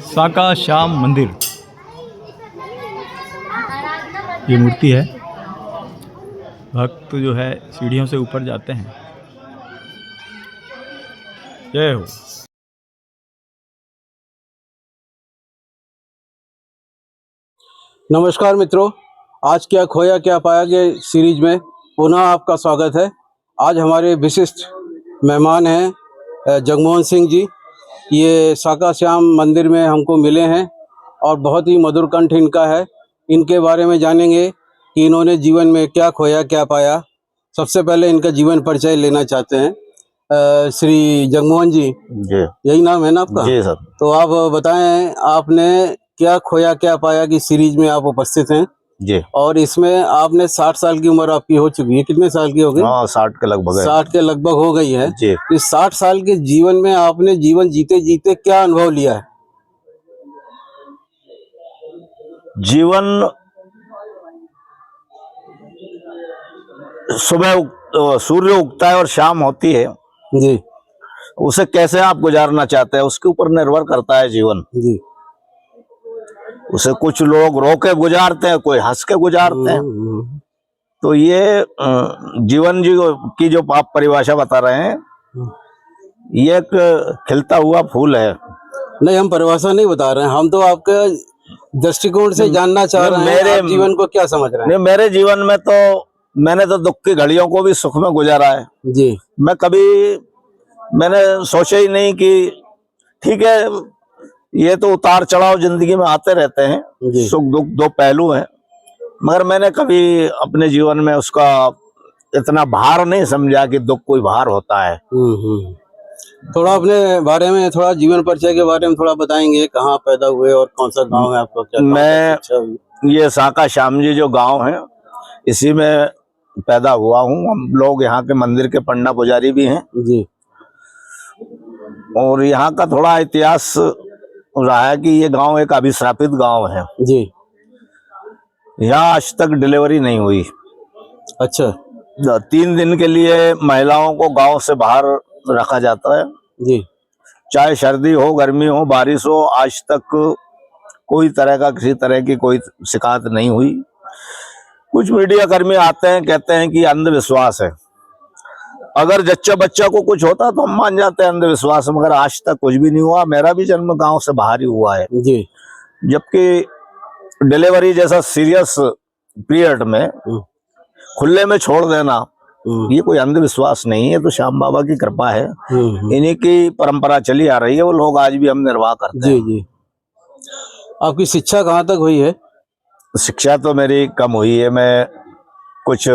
साका श्याम मंदिर, ये मूर्ति है। भक्त जो है सीढ़ियों से ऊपर जाते हैं। जय हो। नमस्कार मित्रों, आज क्या खोया क्या पाया के सीरीज में पुनः आपका स्वागत है। आज हमारे विशिष्ट मेहमान हैं जगमोहन सिंह जी। ये साका श्याम मंदिर में हमको मिले हैं और बहुत ही मधुर कंठ इनका है। इनके बारे में जानेंगे कि इन्होंने जीवन में क्या खोया क्या पाया। सबसे पहले इनका जीवन परिचय लेना चाहते हैं। श्री जगमोहन जी, यही नाम है ना आपका? जी सर। तो आप बताएं, आपने क्या खोया क्या पाया की सीरीज में आप उपस्थित हैं जी। और इसमें आपने 60 साल की उम्र आपकी हो चुकी है। कितने साल की हो गई? 60 के लगभग है। 60 के लगभग हो गई है जी। इस 60 साल के जीवन में आपने जीवन जीते जीते क्या अनुभव लिया है? जीवन सुबह सूर्य उगता है और शाम होती है जी। उसे कैसे आप गुजारना चाहते हैं उसके ऊपर निर्भर करता है जीवन जी। उसे कुछ लोग रो के गुजारते हैं, कोई हंस के गुजारते हैं। तो ये जीवन जी की जो आप परिभाषा बता रहे हैं, ये एक खिलता हुआ फूल है। नहीं, हम परिभाषा नहीं बता रहे हैं, हम तो आपके दृष्टिकोण से जानना चाह रहे हैं मेरे आप जीवन को क्या समझ रहे हैं। नहीं, मेरे जीवन में तो मैंने तो दुख की घड़ियों को भी सुख में गुजारा है जी। मैंने सोचा ही नहीं कि ठीक है, ये तो उतार चढ़ाव जिंदगी में आते रहते हैं, सुख दुख दो पहलू हैं, मगर मैंने कभी अपने जीवन में उसका इतना भार नहीं समझा कि दुख कोई भार होता है। थोड़ा अपने बारे में, थोड़ा जीवन परिचय के बारे में थोड़ा बताएंगे, कहाँ पैदा हुए और कौन सा गांव है आपका? क्या मैं ये साका श्याम जी जो गांव है, इसी में पैदा हुआ हूँ। हम लोग यहाँ के मंदिर के पंडा पुजारी भी हैं जी। और यहाँ का थोड़ा इतिहास रहा है कि ये गांव एक अभिश्रापित गांव है जी। यहाँ आज तक डिलीवरी नहीं हुई। अच्छा। 3 दिन के लिए महिलाओं को गांव से बाहर रखा जाता है जी। चाहे सर्दी हो, गर्मी हो, बारिश हो, आज तक कोई तरह का किसी तरह की कोई शिकायत नहीं हुई। कुछ मीडिया कर्मी आते हैं, कहते हैं कि अंधविश्वास है। अगर जच्चा बच्चा को कुछ होता तो हम मान जाते हैं अंधविश्वास, मगर आज तक कुछ भी नहीं हुआ। मेरा भी जन्म गांव से बाहर ही हुआ है जी। जबकि डिलीवरी जैसा सीरियस पीरियड में खुले में छोड़ देना ये कोई अंधविश्वास नहीं है, तो श्याम बाबा की कृपा है। इन्हीं की परंपरा चली आ रही है, वो लोग आज भी हम निर्वाह करते हैं। जी। आपकी शिक्षा कहाँ तक हुई है? शिक्षा तो मेरी कम हुई है। मैं कुछ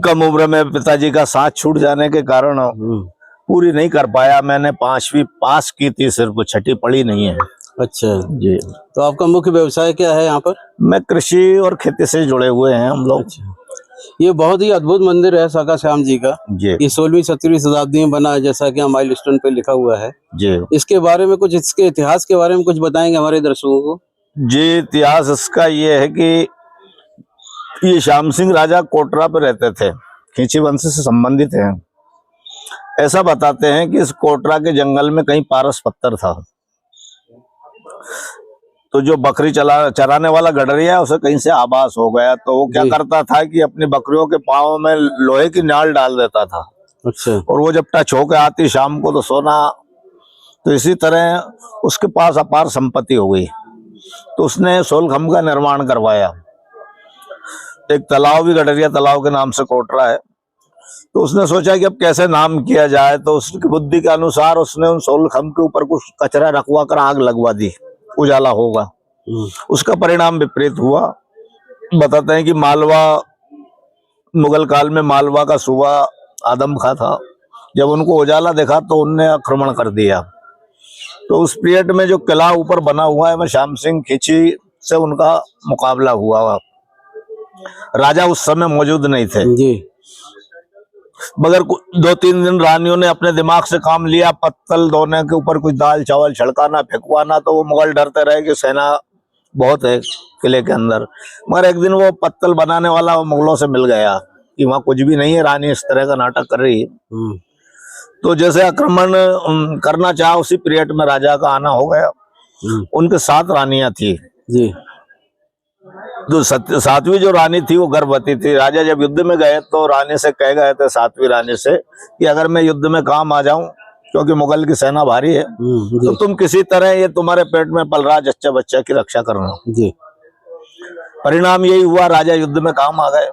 कम उम्र में पिताजी का साथ छूट जाने के कारण पूरी नहीं कर पाया। मैंने 5वीं पास की थी, सिर्फ 6ठी पढ़ी नहीं है। अच्छा जी। तो आपका मुख्य व्यवसाय क्या है यहाँ पर? मैं कृषि और खेती से जुड़े हुए हैं हम लोग। अच्छा। ये बहुत ही अद्भुत मंदिर है साका श्याम जी का। जी। ये 16वीं 17वीं शताब्दी में बना है, जैसा कि माइलस्टोन पे लिखा हुआ है। जी। इसके बारे में कुछ, इसके इतिहास के बारे में कुछ बताएंगे हमारे दर्शकों को? जी, इतिहास इसका ये है कि ये श्याम सिंह राजा कोटरा पे रहते थे, खींची वंश से संबंधित हैं। ऐसा बताते हैं कि इस कोटरा के जंगल में कहीं पारस पत्थर था, तो जो बकरी चराने वाला गडरिया उसे कहीं से आभास हो गया, तो वो क्या करता था कि अपनी बकरियों के पाँव में लोहे की नाल डाल देता था। अच्छा। और वो जब टच होकर आती शाम को तो सोना। तो इसी तरह उसके पास अपार संपत्ति हो गई, तो उसने सोलखम का निर्माण करवाया। एक तालाब भी गडरिया तालाब के नाम से कोटरा है, तो उसने सोचा कि अब कैसे नाम किया जाए, तो उसकी बुद्धि के अनुसार उसने उन सोलखम के ऊपर कुछ कचरा रखवा कर आग लगवा दी, उजाला होगा। उसका परिणाम विपरीत हुआ। बताते हैं कि मालवा, मुगल काल में मालवा का सूबा आदम खां था, जब उनको उजाला देखा तो उनने आक्रमण कर दिया। तो उस पीरियड में जो किला ऊपर बना हुआ है, मैं श्याम सिंह खींची से उनका मुकाबला हुआ। राजा उस समय मौजूद नहीं थे जी। मगर 2-3 दिन रानियों ने अपने दिमाग से काम लिया, पत्तल धोने के ऊपर कुछ दाल चावल छिड़काना, फेंकवाना। तो वो मुगल डरते रहे कि सेना बहुत है किले के अंदर। मगर एक दिन वो पत्तल बनाने वाला वो मुगलों से मिल गया कि वहाँ कुछ भी नहीं है, रानी इस तरह का नाटक कर रही है। तो जैसे आक्रमण करना चाहा, उसी पीरियड में राजा का आना हो गया। उनके 7 रानियां थी जी। तो 7वीं जो रानी थी वो गर्भवती थी। राजा जब युद्ध में गए तो रानी से कह गए थे, 7वीं रानी से, कि अगर मैं युद्ध में काम आ जाऊं, क्योंकि मुगल की सेना भारी है, तो तुम किसी तरह ये तुम्हारे पेट में पल रहा जच्चा बच्चा की रक्षा करना जी। परिणाम यही हुआ, राजा युद्ध में काम आ गए।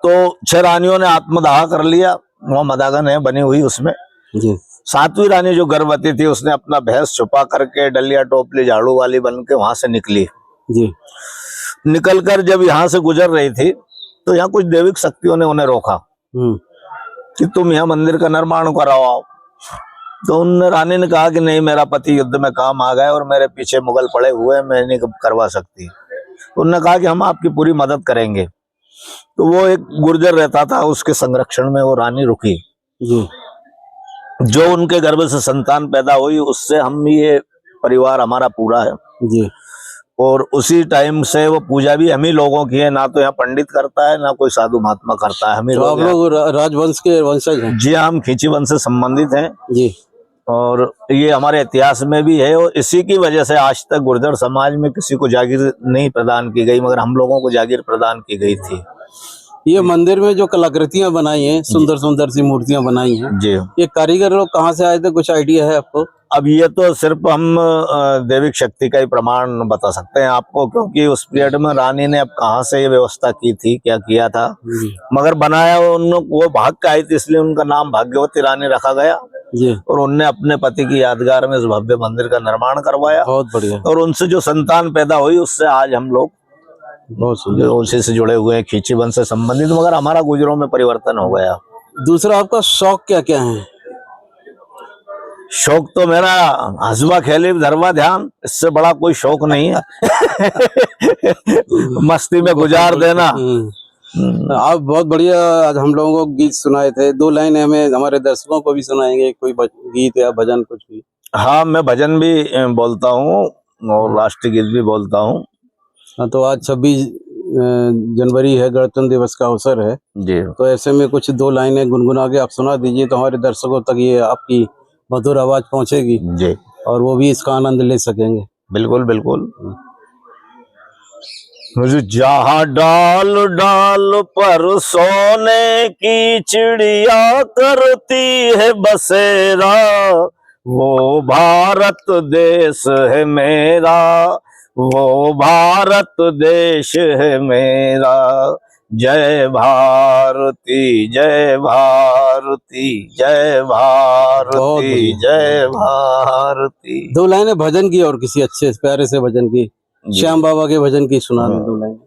तो 6 रानियों ने आत्मदाह कर लिया, वहां मदागन है बनी हुई उसमें जी। 7वीं रानी जो गर्भवती थी उसने अपना भैंस छुपा करके डलिया टोपली झाड़ू वाली बन के वहां से निकली जी। निकलकर जब यहाँ से गुजर रही थी तो यहाँ कुछ दैविक शक्तियों ने उन्हें रोका कि तुम यहाँ मंदिर का निर्माण कराओ। तो उन रानी ने कहा कि नहीं, मेरा पति युद्ध में काम आ गया और मेरे पीछे मुगल पड़े हुए, मैं नहीं करवा सकती। तो उन्होंने कहा कि हम आपकी पूरी मदद करेंगे। तो वो एक गुर्जर रहता था, उसके संरक्षण में वो रानी रुकी जी। जो उनके गर्भ से संतान पैदा हुई उससे हम ये परिवार हमारा पूरा है जी। और उसी टाइम से वो पूजा भी हम ही लोगों की है, ना तो यहाँ पंडित करता है ना कोई साधु महात्मा करता है, हम ही लोग। आप लोग राजवंश के वंशज हैं? जी, हम खींची वंश से संबंधित हैं जी। और ये हमारे इतिहास में भी है और इसी की वजह से आज तक गुर्जर समाज में किसी को जागीर नहीं प्रदान की गई, मगर हम लोगों को जागीर प्रदान की गई थी। ये मंदिर में जो कलाकृतियां बनाई हैं, सुंदर सुंदर सी मूर्तियां बनाई हैं जी, ये कारीगर लोग कहाँ से आए थे, कुछ आइडिया है आपको? अब ये तो सिर्फ हम दैविक शक्ति का ही प्रमाण बता सकते हैं आपको, क्योंकि उस पीरियड में रानी ने अब कहाँ से ये व्यवस्था की थी, क्या किया था, मगर बनाया वो भाग का आई थी, इसलिए उनका नाम भाग्यवती रानी रखा गया जी। और उनने अपने पति की यादगार में इस भव्य मंदिर का निर्माण करवाया। बहुत बढ़िया। और उनसे जो संतान पैदा हुई उससे आज हम लोग बहुत सुंदर उसी से जुड़े हुए हैं, खींची वंश से संबंधित, मगर हमारा गुजरों में परिवर्तन हो गया। दूसरा आपका शौक क्या क्या है? शौक तो मेरा हसबा खेली धरवा ध्यान, इससे बड़ा कोई शौक नहीं है। मस्ती में गुजार देना। आप बहुत बढ़िया आज हम लोगों को गीत सुनाए थे, 2 लाइन हमें हमारे दर्शकों को भी सुनाएंगे, कोई गीत या भजन कुछ भी? हाँ, मैं भजन भी बोलता हूँ और राष्ट्रीय गीत भी बोलता हूँ। हाँ, तो आज 26 जनवरी है, गणतंत्र दिवस का अवसर है जी। तो ऐसे में कुछ 2 लाइनें गुनगुना के आप सुना दीजिए, तो हमारे दर्शकों तक ये आपकी मधुर आवाज पहुंचेगी जी और वो भी इसका आनंद ले सकेंगे। बिल्कुल बिल्कुल। जहाँ डाल डाल पर सोने की चिड़िया करती है बसेरा, वो भारत देश है मेरा, वो भारत देश है मेरा। जय भारती जय भारती जय भारती जय भारती। 2 लाइनें भजन की और किसी अच्छे प्यारे से भजन की, श्याम बाबा के भजन की सुना दो 2 लाइनें।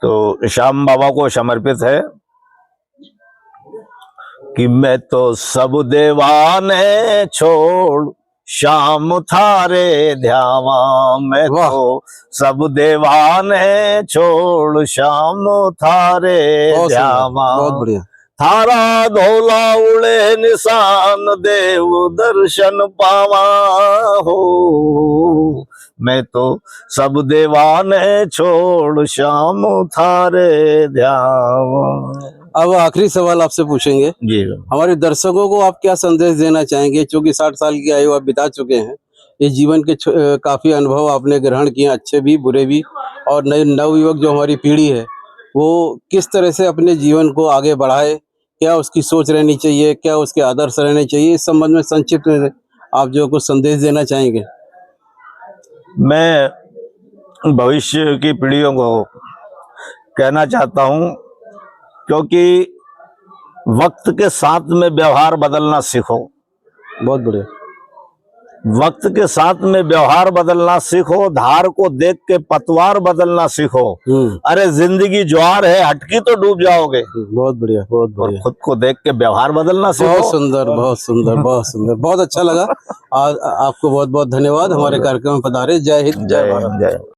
तो श्याम बाबा को समर्पित है कि मैं तो सब देवाने छोड़ श्याम थारे ध्यावा, मैं तो सब देवाने छोड़ श्याम थारे ध्यावा। बहुत बढ़िया। थारा धोला उड़े निशान देव दर्शन पावा हो, मैं तो सब देवाने छोड़ श्याम थारे ध्यावा। अब आखिरी सवाल आपसे पूछेंगे जी। हमारे दर्शकों को आप क्या संदेश देना चाहेंगे, क्योंकि 60 साल की आयु आप बिता चुके हैं, ये जीवन के काफी अनुभव आपने ग्रहण किए, अच्छे भी बुरे भी, और नवयुवक जो हमारी पीढ़ी है वो किस तरह से अपने जीवन को आगे बढ़ाए, क्या उसकी सोच रहनी चाहिए, क्या उसके आदर्श रहने चाहिए, इस संबंध में संक्षिप्त में आप जो कुछ संदेश देना चाहेंगे? मैं भविष्य की पीढ़ियों को कहना चाहता हूं, क्योंकि वक्त के साथ में व्यवहार बदलना सीखो। बहुत बढ़िया। वक्त के साथ में व्यवहार बदलना सीखो, धार को देख के पतवार बदलना सीखो। अरे जिंदगी ज्वार है, हटकी तो डूब जाओगे। बहुत बढ़िया बहुत बढ़िया। और खुद को देख के व्यवहार बदलना सीखो। बहुत सुंदर बहुत सुंदर बहुत सुंदर, बहुत अच्छा लगा। आपको बहुत बहुत धन्यवाद हमारे कार्यक्रम में पधारे। जय हिंद जय भारत।